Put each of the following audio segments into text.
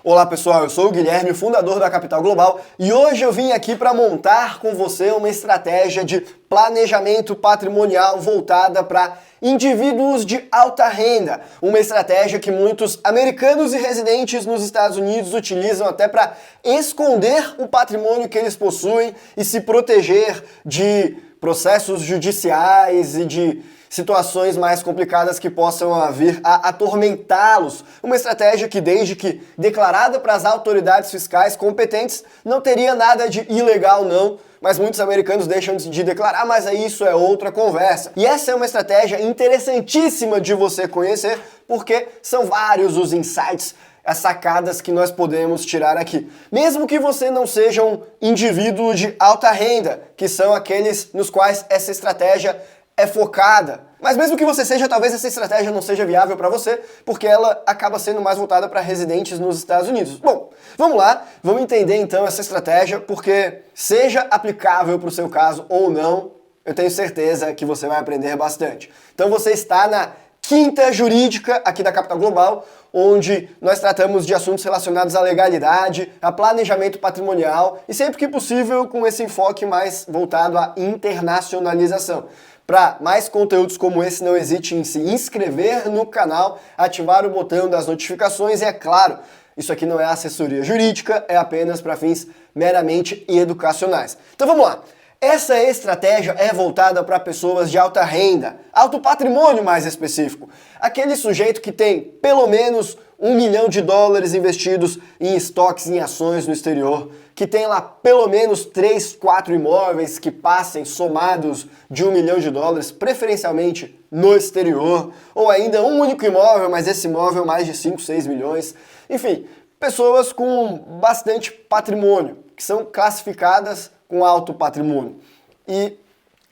Olá pessoal, eu sou o Guilherme, fundador da Capital Global, e hoje eu vim aqui para montar com você uma estratégia de planejamento patrimonial voltada para indivíduos de alta renda. Uma estratégia que muitos americanos e residentes nos Estados Unidos utilizam até para esconder o patrimônio que eles possuem e se proteger de processos judiciais e de situações mais complicadas que possam vir a atormentá-los. Uma estratégia que, desde que declarada para as autoridades fiscais competentes, não teria nada de ilegal não, mas muitos americanos deixam de declarar, mas aí isso é outra conversa. E essa é uma estratégia interessantíssima de você conhecer, porque são vários os insights, as sacadas que nós podemos tirar aqui. Mesmo que você não seja um indivíduo de alta renda, que são aqueles nos quais essa estratégia é focada. Mas mesmo que você seja, talvez essa estratégia não seja viável para você, porque ela acaba sendo mais voltada para residentes nos Estados Unidos. Bom, vamos lá, vamos entender então essa estratégia, porque seja aplicável para o seu caso ou não, eu tenho certeza que você vai aprender bastante. Então você está na Quinta Jurídica aqui da Capital Global, onde nós tratamos de assuntos relacionados à legalidade, a planejamento patrimonial e sempre que possível com esse enfoque mais voltado à internacionalização. Para mais conteúdos como esse, não hesite em se inscrever no canal, ativar o botão das notificações e, é claro, isso aqui não é assessoria jurídica, é apenas para fins meramente educacionais. Então vamos lá. Essa estratégia é voltada para pessoas de alta renda, alto patrimônio mais específico. Aquele sujeito que tem pelo menos $1 milhão investidos em estoques, em ações no exterior, que tem lá pelo menos 3, 4 imóveis que passem somados de $1 milhão, preferencialmente no exterior, ou ainda um único imóvel, mas esse imóvel mais de 5, 6 milhões. Enfim, pessoas com bastante patrimônio, que são classificadas com alto patrimônio. E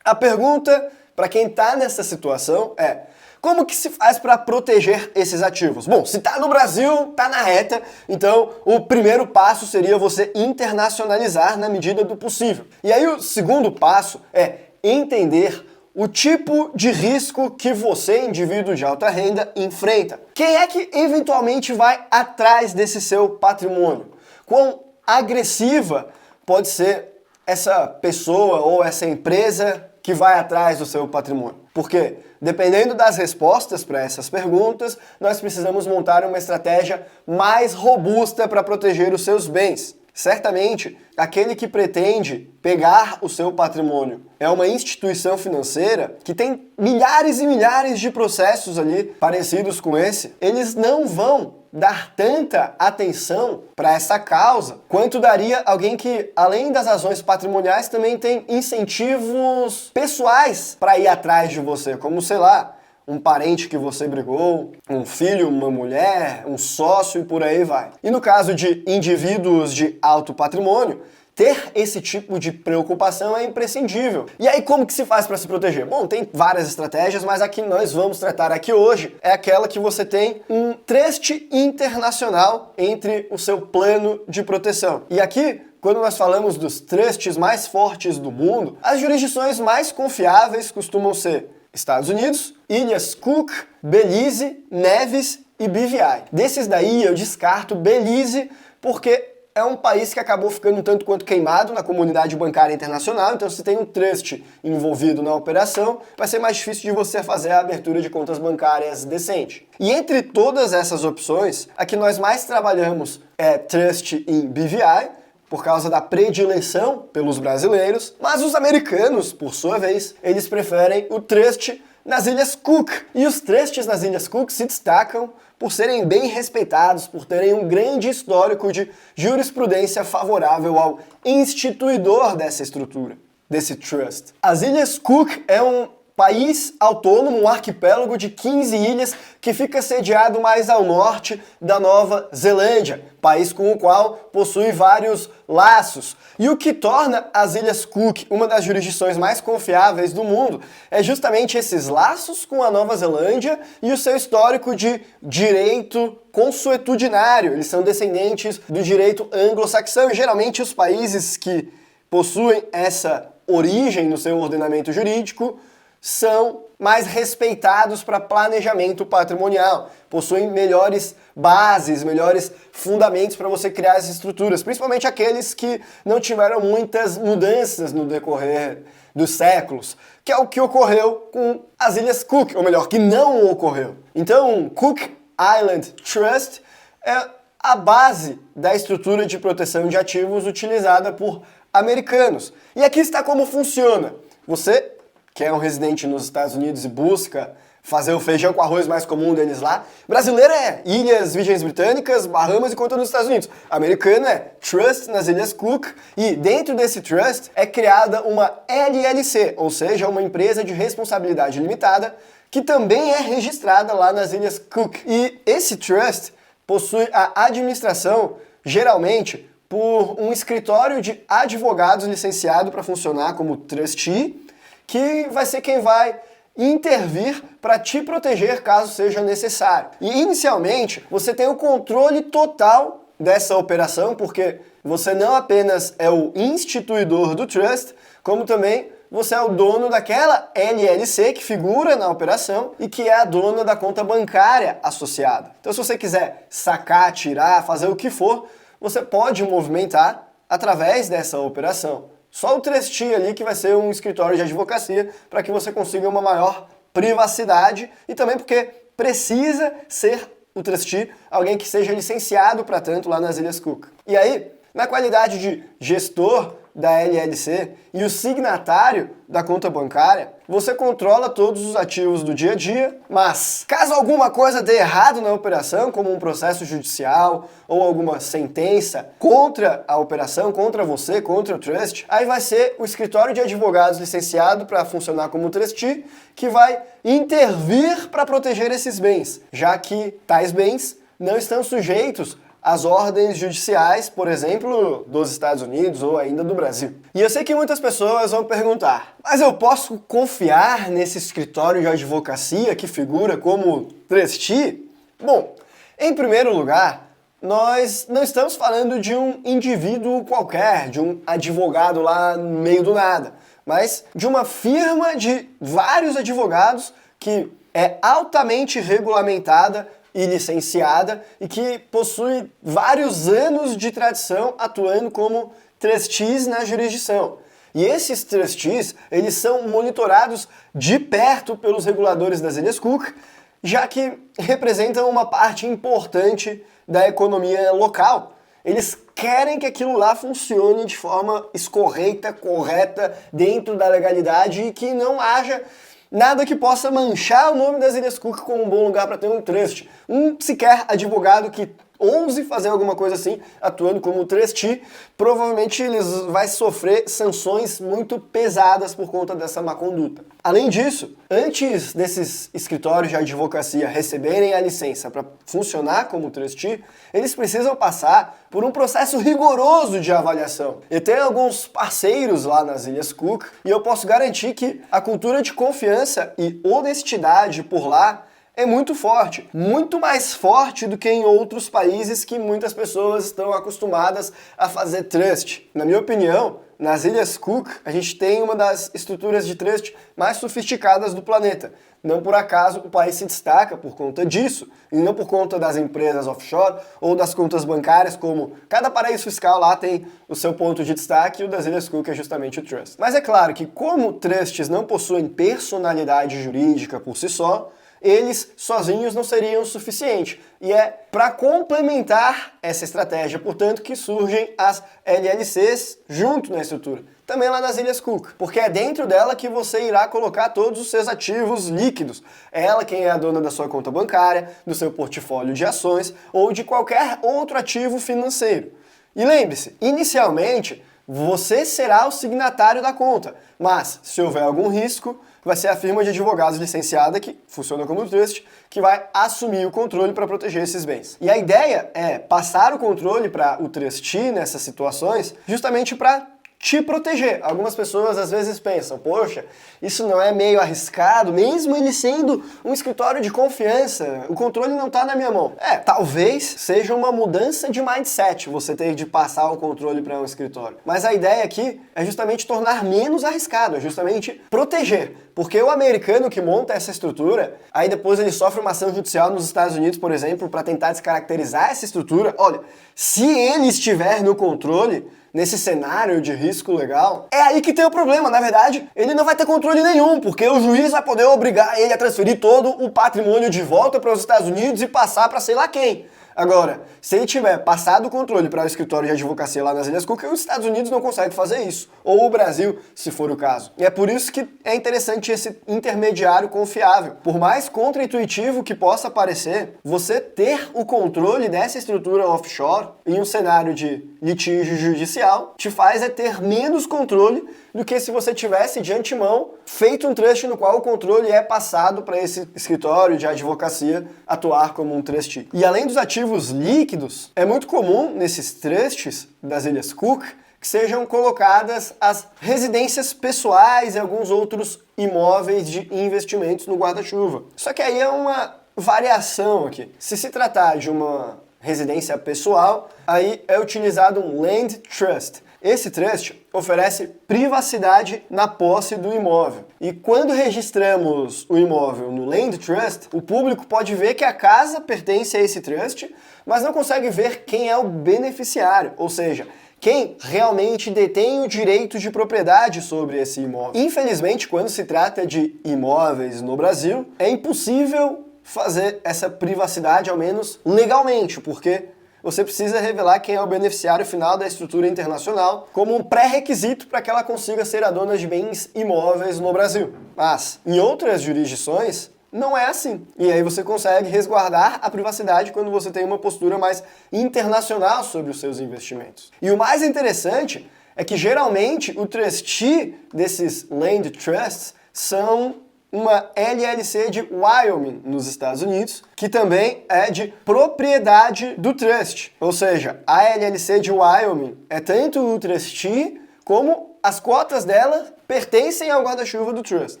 a pergunta para quem está nessa situação é: como que se faz para proteger esses ativos? Bom, se está no Brasil, está na reta, então o primeiro passo seria você internacionalizar na medida do possível. E aí o segundo passo é entender o tipo de risco que você, indivíduo de alta renda, enfrenta. Quem é que eventualmente vai atrás desse seu patrimônio? Quão agressiva pode ser essa pessoa ou essa empresa que vai atrás do seu patrimônio? Porque, dependendo das respostas para essas perguntas, nós precisamos montar uma estratégia mais robusta para proteger os seus bens. Certamente, aquele que pretende pegar o seu patrimônio é uma instituição financeira que tem milhares e milhares de processos ali parecidos com esse. Eles não vão dar tanta atenção para essa causa quanto daria alguém que, além das razões patrimoniais, também tem incentivos pessoais para ir atrás de você, como, sei lá, um parente que você brigou, um filho, uma mulher, um sócio e por aí vai. E no caso de indivíduos de alto patrimônio, ter esse tipo de preocupação é imprescindível. E aí como que se faz para se proteger? Bom, tem várias estratégias, mas a que nós vamos tratar aqui hoje é aquela que você tem um trust internacional entre o seu plano de proteção. E aqui, quando nós falamos dos trusts mais fortes do mundo, as jurisdições mais confiáveis costumam ser Estados Unidos, Ilhas Cook, Belize, Nevis e BVI. Desses daí eu descarto Belize porque é um país que acabou ficando um tanto quanto queimado na comunidade bancária internacional, então se tem um trust envolvido na operação, vai ser mais difícil de você fazer a abertura de contas bancárias decente. E entre todas essas opções, a que nós mais trabalhamos é trust em BVI, por causa da predileção pelos brasileiros, mas os americanos, por sua vez, eles preferem o trust nas Ilhas Cook. E os trusts nas Ilhas Cook se destacam por serem bem respeitados, por terem um grande histórico de jurisprudência favorável ao instituidor dessa estrutura, desse trust. As Ilhas Cook é um país autônomo, um arquipélago de 15 ilhas que fica sediado mais ao norte da Nova Zelândia, país com o qual possui vários laços. E o que torna as Ilhas Cook uma das jurisdições mais confiáveis do mundo é justamente esses laços com a Nova Zelândia e o seu histórico de direito consuetudinário. Eles são descendentes do direito anglo-saxão e geralmente os países que possuem essa origem no seu ordenamento jurídico são mais respeitados para planejamento patrimonial, possuem melhores bases, melhores fundamentos para você criar as estruturas, principalmente aqueles que não tiveram muitas mudanças no decorrer dos séculos, que é o que ocorreu com as Ilhas Cook, ou melhor, que não ocorreu. Então, Cook Island Trust é a base da estrutura de proteção de ativos utilizada por americanos. E aqui está como funciona. Você, que é um residente nos Estados Unidos e busca fazer o feijão com arroz mais comum deles lá, brasileiro é Ilhas Virgens Britânicas, Bahamas e conta nos Estados Unidos. Americano é Trust nas Ilhas Cook e dentro desse Trust é criada uma LLC, ou seja, uma empresa de responsabilidade limitada que também é registrada lá nas Ilhas Cook. E esse Trust possui a administração, geralmente, por um escritório de advogados licenciado para funcionar como trustee, que vai ser quem vai intervir para te proteger caso seja necessário. E inicialmente você tem o controle total dessa operação, porque você não apenas é o instituidor do trust, como também você é o dono daquela LLC que figura na operação e que é a dona da conta bancária associada. Então se você quiser sacar, tirar, fazer o que for, você pode movimentar através dessa operação. Só o trustee ali que vai ser um escritório de advocacia para que você consiga uma maior privacidade e também porque precisa ser o trustee alguém que seja licenciado para tanto lá nas Ilhas Cook. E aí, na qualidade de gestor da LLC e o signatário da conta bancária, você controla todos os ativos do dia a dia, mas caso alguma coisa dê errado na operação, como um processo judicial ou alguma sentença contra a operação, contra você, contra o trust, aí vai ser o escritório de advogados licenciado para funcionar como trustee que vai intervir para proteger esses bens, já que tais bens não estão sujeitos as ordens judiciais, por exemplo, dos Estados Unidos ou ainda do Brasil. E eu sei que muitas pessoas vão perguntar, mas eu posso confiar nesse escritório de advocacia que figura como trustee? Bom, em primeiro lugar, nós não estamos falando de um indivíduo qualquer, de um advogado lá no meio do nada, mas de uma firma de vários advogados que é altamente regulamentada e licenciada e que possui vários anos de tradição atuando como trustees na jurisdição. E esses trustees, eles são monitorados de perto pelos reguladores das Ilhas Cook, já que representam uma parte importante da economia local. Eles querem que aquilo lá funcione de forma escorreita, correta, dentro da legalidade e que não haja nada que possa manchar o nome das Ilhas Cook como um bom lugar para ter um trust. Um sequer advogado que ouse fazer alguma coisa assim, atuando como trustee, provavelmente eles vai sofrer sanções muito pesadas por conta dessa má conduta. Além disso, antes desses escritórios de advocacia receberem a licença para funcionar como trustee, eles precisam passar por um processo rigoroso de avaliação. Eu tenho alguns parceiros lá nas Ilhas Cook e eu posso garantir que a cultura de confiança e honestidade por lá é muito forte, muito mais forte do que em outros países que muitas pessoas estão acostumadas a fazer trust. Na minha opinião, nas Ilhas Cook, a gente tem uma das estruturas de trust mais sofisticadas do planeta. Não por acaso o país se destaca por conta disso, e não por conta das empresas offshore ou das contas bancárias, como cada paraíso fiscal lá tem o seu ponto de destaque, e o das Ilhas Cook é justamente o trust. Mas é claro que como trusts não possuem personalidade jurídica por si só, eles sozinhos não seriam o suficiente. E é para complementar essa estratégia, portanto, que surgem as LLCs junto na estrutura. Também lá nas Ilhas Cook, porque é dentro dela que você irá colocar todos os seus ativos líquidos. É ela quem é a dona da sua conta bancária, do seu portfólio de ações ou de qualquer outro ativo financeiro. E lembre-se, inicialmente, você será o signatário da conta, mas se houver algum risco, vai ser a firma de advogados licenciada, que funciona como trust, que vai assumir o controle para proteger esses bens. E a ideia é passar o controle para o trustee nessas situações, justamente para te proteger. Algumas pessoas às vezes pensam, poxa, isso não é meio arriscado, mesmo ele sendo um escritório de confiança, o controle não está na minha mão. Talvez seja uma mudança de mindset você ter de passar o controle para um escritório. Mas a ideia aqui é justamente tornar menos arriscado, é justamente proteger. Porque o americano que monta essa estrutura, aí depois ele sofre uma ação judicial nos Estados Unidos, por exemplo, para tentar descaracterizar essa estrutura. Olha, se ele estiver no controle, nesse cenário de risco legal, é aí que tem o problema. Na verdade, ele não vai ter controle nenhum, porque o juiz vai poder obrigar ele a transferir todo o patrimônio de volta para os Estados Unidos e passar para sei lá quem. Agora, se ele tiver passado o controle para o escritório de advocacia lá nas Ilhas Cook, os Estados Unidos não conseguem fazer isso. Ou o Brasil, se for o caso. E é por isso que é interessante esse intermediário confiável. Por mais contraintuitivo que possa parecer, você ter o controle dessa estrutura offshore em um cenário de litígio judicial te faz ter menos controle do que se você tivesse de antemão feito um trust no qual o controle é passado para esse escritório de advocacia atuar como um trustee. E além dos ativos líquidos, é muito comum nesses trusts das Ilhas Cook que sejam colocadas as residências pessoais e alguns outros imóveis de investimentos no guarda-chuva. Só que aí é uma variação aqui. Se tratar de uma residência pessoal, aí é utilizado um Land Trust. Esse trust oferece privacidade na posse do imóvel. E quando registramos o imóvel no Land Trust, o público pode ver que a casa pertence a esse trust, mas não consegue ver quem é o beneficiário, ou seja, quem realmente detém o direito de propriedade sobre esse imóvel. Infelizmente, quando se trata de imóveis no Brasil, é impossível fazer essa privacidade, ao menos legalmente, porque você precisa revelar quem é o beneficiário final da estrutura internacional como um pré-requisito para que ela consiga ser a dona de bens imóveis no Brasil. Mas, em outras jurisdições, não é assim. E aí você consegue resguardar a privacidade quando você tem uma postura mais internacional sobre os seus investimentos. E o mais interessante é que, geralmente, o trustee desses land trusts são uma LLC de Wyoming, nos Estados Unidos, que também é de propriedade do trust. Ou seja, a LLC de Wyoming é tanto o trustee como as cotas dela pertencem ao guarda-chuva do trust.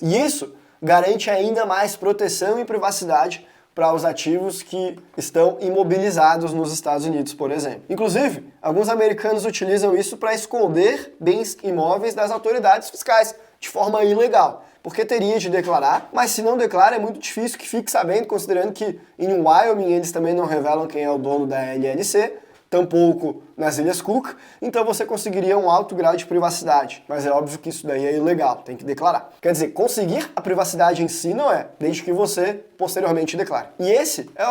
E isso garante ainda mais proteção e privacidade para os ativos que estão imobilizados nos Estados Unidos, por exemplo. Inclusive, alguns americanos utilizam isso para esconder bens imóveis das autoridades fiscais de forma ilegal, porque teria de declarar, mas se não declara é muito difícil que fique sabendo, considerando que em Wyoming eles também não revelam quem é o dono da LLC, tampouco nas Ilhas Cook, então você conseguiria um alto grau de privacidade. Mas é óbvio que isso daí é ilegal, tem que declarar. Quer dizer, conseguir a privacidade em si não é, desde que você posteriormente declare. E esse é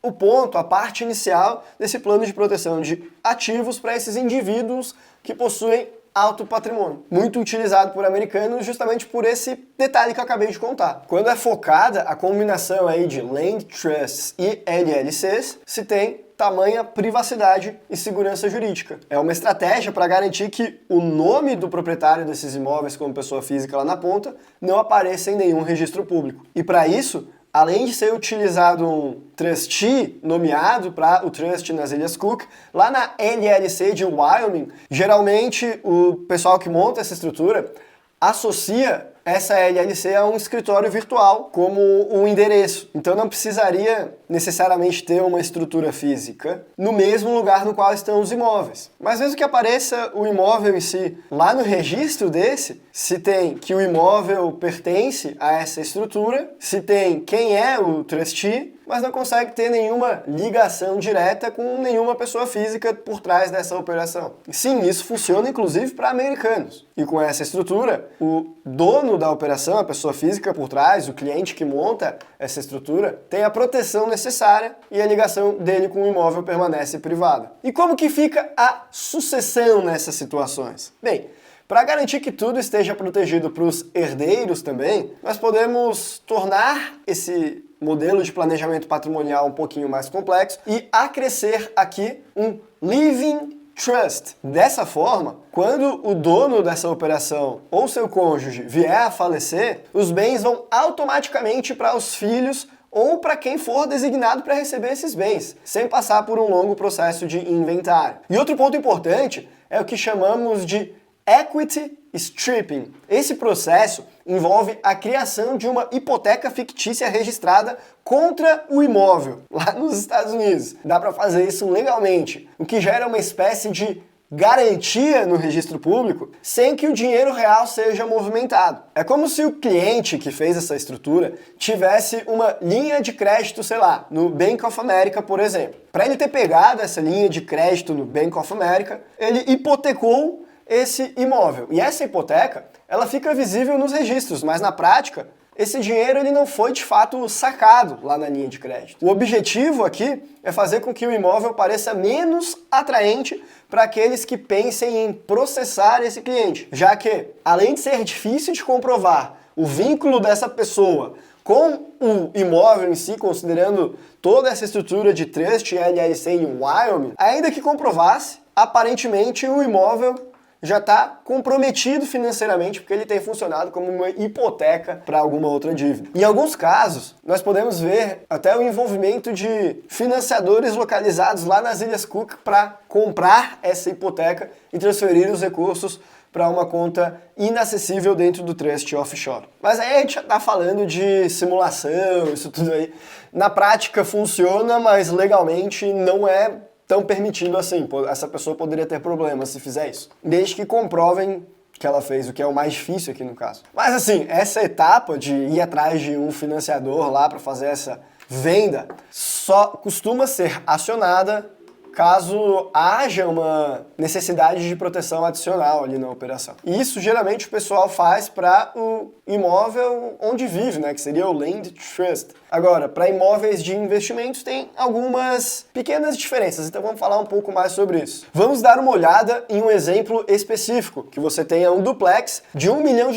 o ponto, a parte inicial desse plano de proteção de ativos para esses indivíduos que possuem alto patrimônio, muito utilizado por americanos justamente por esse detalhe que eu acabei de contar. Quando é focada a combinação aí de Land Trusts e LLCs, se tem tamanha privacidade e segurança jurídica. É uma estratégia para garantir que o nome do proprietário desses imóveis como pessoa física lá na ponta não apareça em nenhum registro público. E para isso, além de ser utilizado um trustee nomeado para o trust nas Ilhas Cook, lá na LLC de Wyoming, geralmente o pessoal que monta essa estrutura associa essa LLC a um escritório virtual como um endereço. Então não precisaria necessariamente ter uma estrutura física no mesmo lugar no qual estão os imóveis. Mas mesmo que apareça o imóvel em si, lá no registro desse, se tem que o imóvel pertence a essa estrutura, se tem quem é o trustee, mas não consegue ter nenhuma ligação direta com nenhuma pessoa física por trás dessa operação. Sim, isso funciona inclusive para americanos. E com essa estrutura, o dono da operação, a pessoa física por trás, o cliente que monta essa estrutura, tem a proteção necessária e a ligação dele com o imóvel permanece privada. E como que fica a sucessão nessas situações? Bem, para garantir que tudo esteja protegido para os herdeiros também, nós podemos tornar esse modelo de planejamento patrimonial um pouquinho mais complexo e acrescer aqui um living trust. Dessa forma, quando o dono dessa operação ou seu cônjuge vier a falecer, os bens vão automaticamente para os filhos ou para quem for designado para receber esses bens, sem passar por um longo processo de inventário. E outro ponto importante é o que chamamos de equity stripping. Esse processo envolve a criação de uma hipoteca fictícia registrada contra o imóvel, lá nos Estados Unidos. Dá para fazer isso legalmente, o que gera uma espécie de garantia no registro público sem que o dinheiro real seja movimentado. É como se o cliente que fez essa estrutura tivesse uma linha de crédito, sei lá, no Bank of America, por exemplo. Para ele ter pegado essa linha de crédito no Bank of America, ele hipotecou esse imóvel. E essa hipoteca, ela fica visível nos registros, mas na prática, esse dinheiro ele não foi de fato sacado lá na linha de crédito. O objetivo aqui é fazer com que o imóvel pareça menos atraente para aqueles que pensem em processar esse cliente, já que, além de ser difícil de comprovar o vínculo dessa pessoa com o imóvel em si, considerando toda essa estrutura de trust, LLC em Wyoming, ainda que comprovasse, aparentemente o imóvel já está comprometido financeiramente porque ele tem funcionado como uma hipoteca para alguma outra dívida. Em alguns casos, nós podemos ver até o envolvimento de financiadores localizados lá nas Ilhas Cook para comprar essa hipoteca e transferir os recursos para uma conta inacessível dentro do trust offshore. Mas aí a gente já está falando de simulação, isso tudo aí. Na prática funciona, mas legalmente não é tão permitido assim. Essa pessoa poderia ter problemas se fizer isso, desde que comprovem que ela fez, o que é o mais difícil aqui no caso. Mas assim, essa etapa de ir atrás de um financiador lá para fazer essa venda só costuma ser acionada caso haja uma necessidade de proteção adicional ali na operação. E isso geralmente o pessoal faz para o imóvel onde vive, né, que seria o Land Trust. Agora, para imóveis de investimentos tem algumas pequenas diferenças, então vamos falar um pouco mais sobre isso. Vamos dar uma olhada em um exemplo específico, que você tenha um duplex de $1 milhão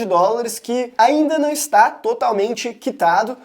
que ainda não está totalmente quitado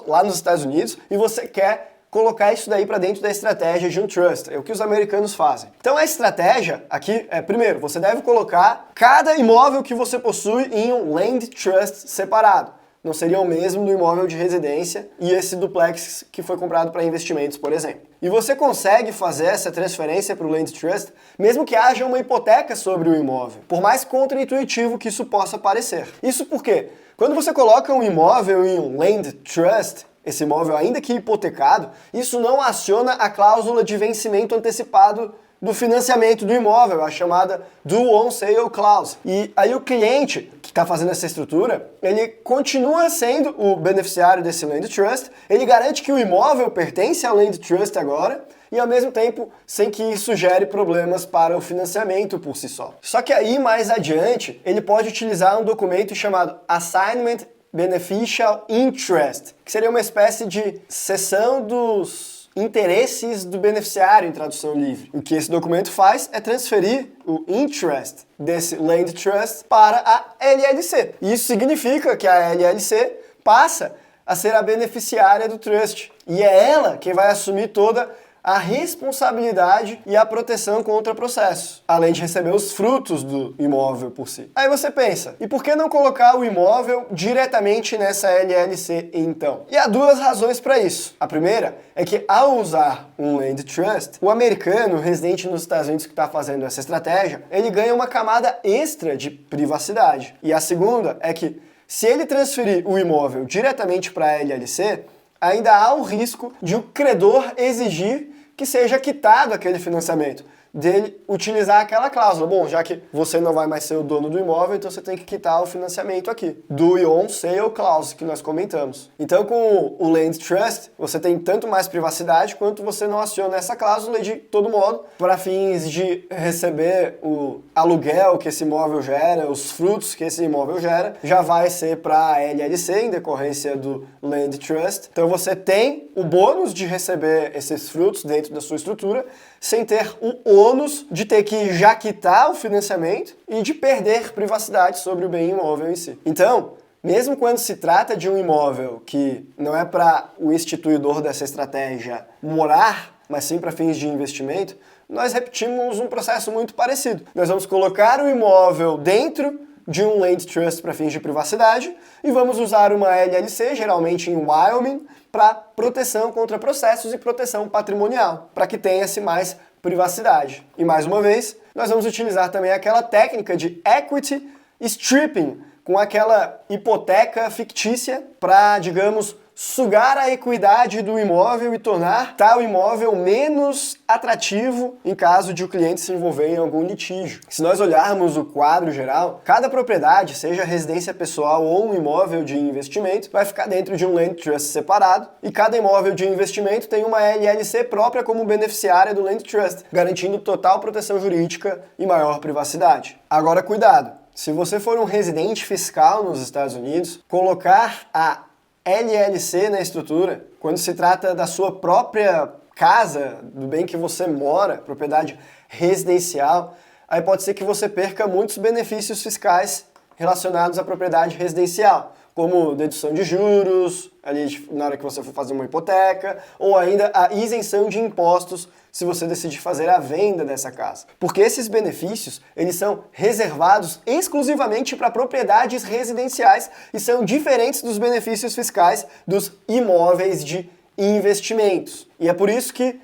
lá nos Estados Unidos e você quer colocar isso daí para dentro da estratégia de um trust. É o que os americanos fazem. Então a estratégia aqui é, primeiro, você deve colocar cada imóvel que você possui em um land trust separado. Não seria o mesmo do imóvel de residência e esse duplex que foi comprado para investimentos, por exemplo. E você consegue fazer essa transferência para o land trust mesmo que haja uma hipoteca sobre o imóvel, por mais contraintuitivo que isso possa parecer. Isso porque, quando você coloca um imóvel em um land trust, esse imóvel, ainda que hipotecado, isso não aciona a cláusula de vencimento antecipado do financiamento do imóvel, a chamada Due on Sale Clause. E aí o cliente que está fazendo essa estrutura, ele continua sendo o beneficiário desse Land Trust, ele garante que o imóvel pertence ao Land Trust agora, e ao mesmo tempo sem que isso gere problemas para o financiamento por si só. Só que aí, mais adiante, ele pode utilizar um documento chamado Assignment Beneficial Interest, que seria uma espécie de cessão dos interesses do beneficiário em tradução livre. O que esse documento faz é transferir o interest desse Land Trust para a LLC. E isso significa que a LLC passa a ser a beneficiária do trust. E é ela quem vai assumir toda a responsabilidade e a proteção contra processos, além de receber os frutos do imóvel por si. Aí você pensa, e por que não colocar o imóvel diretamente nessa LLC então? E há duas razões para isso. A primeira é que ao usar um Land Trust, o americano residente nos Estados Unidos que está fazendo essa estratégia, ele ganha uma camada extra de privacidade. E a segunda é que se ele transferir o imóvel diretamente para a LLC, ainda há o risco de o credor exigir que seja quitado aquele financiamento, dele utilizar aquela cláusula. Bom, já que você não vai mais ser o dono do imóvel, então você tem que quitar o financiamento aqui. Due on Sale Clause, que nós comentamos. Então, com o Land Trust, você tem tanto mais privacidade quanto você não aciona essa cláusula de todo modo, para fins de receber o aluguel que esse imóvel gera, os frutos que esse imóvel gera, já vai ser para a LLC, em decorrência do Land Trust. Então, você tem o bônus de receber esses frutos dentro da sua estrutura, sem ter o ônus de ter que já quitar o financiamento e de perder privacidade sobre o bem imóvel em si. Então, mesmo quando se trata de um imóvel que não é para o instituidor dessa estratégia morar, mas sim para fins de investimento, nós repetimos um processo muito parecido. Nós vamos colocar o imóvel dentro de um Land Trust para fins de privacidade e vamos usar uma LLC, geralmente em Wyoming, para proteção contra processos e proteção patrimonial, para que tenha-se mais privacidade. E mais uma vez, nós vamos utilizar também aquela técnica de equity stripping, com aquela hipoteca fictícia para, digamos, sugar a equidade do imóvel e tornar tal imóvel menos atrativo em caso de o cliente se envolver em algum litígio. Se nós olharmos o quadro geral, cada propriedade, seja residência pessoal ou um imóvel de investimento, vai ficar dentro de um Land Trust separado, e cada imóvel de investimento tem uma LLC própria como beneficiária do Land Trust, garantindo total proteção jurídica e maior privacidade. Agora, cuidado! Se você for um residente fiscal nos Estados Unidos, colocar a LLC na estrutura, quando se trata da sua própria casa, do bem que você mora, propriedade residencial, aí pode ser que você perca muitos benefícios fiscais relacionados à propriedade residencial, como dedução de juros, ali na hora que você for fazer uma hipoteca, ou ainda a isenção de impostos se você decidir fazer a venda dessa casa. Porque esses benefícios, eles são reservados exclusivamente para propriedades residenciais e são diferentes dos benefícios fiscais dos imóveis de investimentos. E é por isso que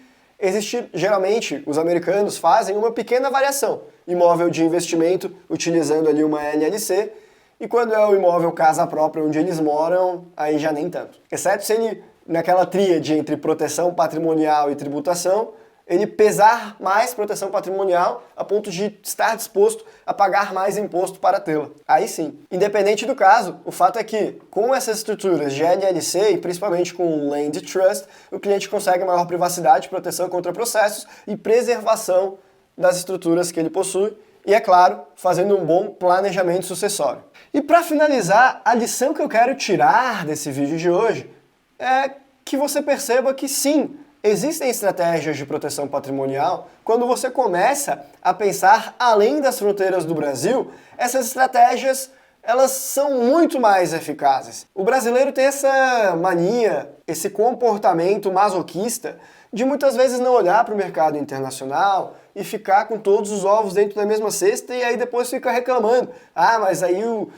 geralmente, os americanos fazem uma pequena variação. Imóvel de investimento, utilizando ali uma LLC, e quando é o imóvel casa própria onde eles moram, aí já nem tanto. Exceto se ele, naquela tríade entre proteção patrimonial e tributação, ele pesar mais proteção patrimonial a ponto de estar disposto a pagar mais imposto para tê-la. Aí sim. Independente do caso, o fato é que, com essas estruturas de LLC e principalmente com o Land Trust, o cliente consegue maior privacidade, proteção contra processos e preservação das estruturas que ele possui e, é claro, fazendo um bom planejamento sucessório. E para finalizar, a lição que eu quero tirar desse vídeo de hoje é que você perceba que sim, existem estratégias de proteção patrimonial. Quando você começa a pensar além das fronteiras do Brasil, essas estratégias elas são muito mais eficazes. O brasileiro tem essa mania, esse comportamento masoquista de muitas vezes não olhar para o mercado internacional e ficar com todos os ovos dentro da mesma cesta e aí depois fica reclamando. Ah, mas aí o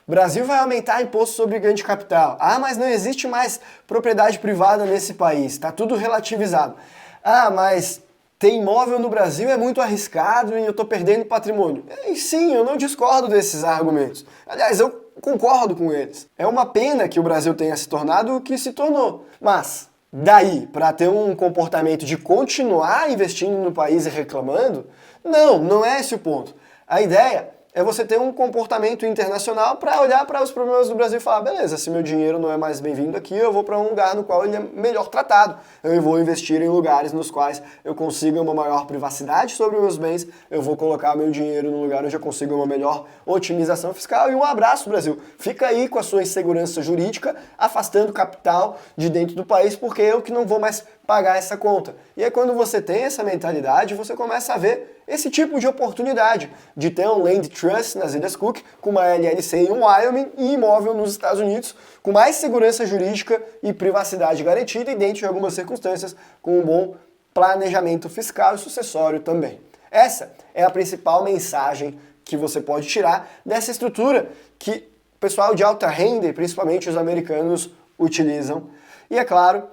Brasil vai aumentar imposto sobre ganho de capital. Ah, mas não existe mais propriedade privada nesse país, está tudo relativizado. Ah, mas ter imóvel no Brasil é muito arriscado e eu estou perdendo patrimônio. E sim, eu não discordo desses argumentos. Aliás, eu concordo com eles. É uma pena que o Brasil tenha se tornado o que se tornou. Mas, daí, para ter um comportamento de continuar investindo no país e reclamando, não é esse o ponto. A ideia é você ter um comportamento internacional para olhar para os problemas do Brasil e falar, beleza, se meu dinheiro não é mais bem-vindo aqui, eu vou para um lugar no qual ele é melhor tratado. Eu vou investir em lugares nos quais eu consiga uma maior privacidade sobre os meus bens, eu vou colocar meu dinheiro no lugar onde eu consiga uma melhor otimização fiscal. E um abraço, Brasil. Fica aí com a sua insegurança jurídica, afastando capital de dentro do país, porque eu que não vou mais pagar essa conta. E aí quando você tem essa mentalidade, você começa a ver esse tipo de oportunidade de ter um Land Trust nas Ilhas Cook, com uma LLC em Wyoming e imóvel nos Estados Unidos, com mais segurança jurídica e privacidade garantida e, dentro de algumas circunstâncias, com um bom planejamento fiscal e sucessório também. Essa é a principal mensagem que você pode tirar dessa estrutura que o pessoal de alta renda, e principalmente os americanos, utilizam. E é claro,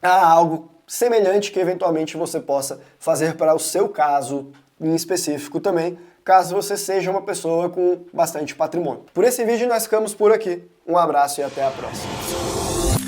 há algo semelhante que eventualmente você possa fazer para o seu caso em específico também, caso você seja uma pessoa com bastante patrimônio. Por esse vídeo nós ficamos por aqui. Um abraço e até a próxima.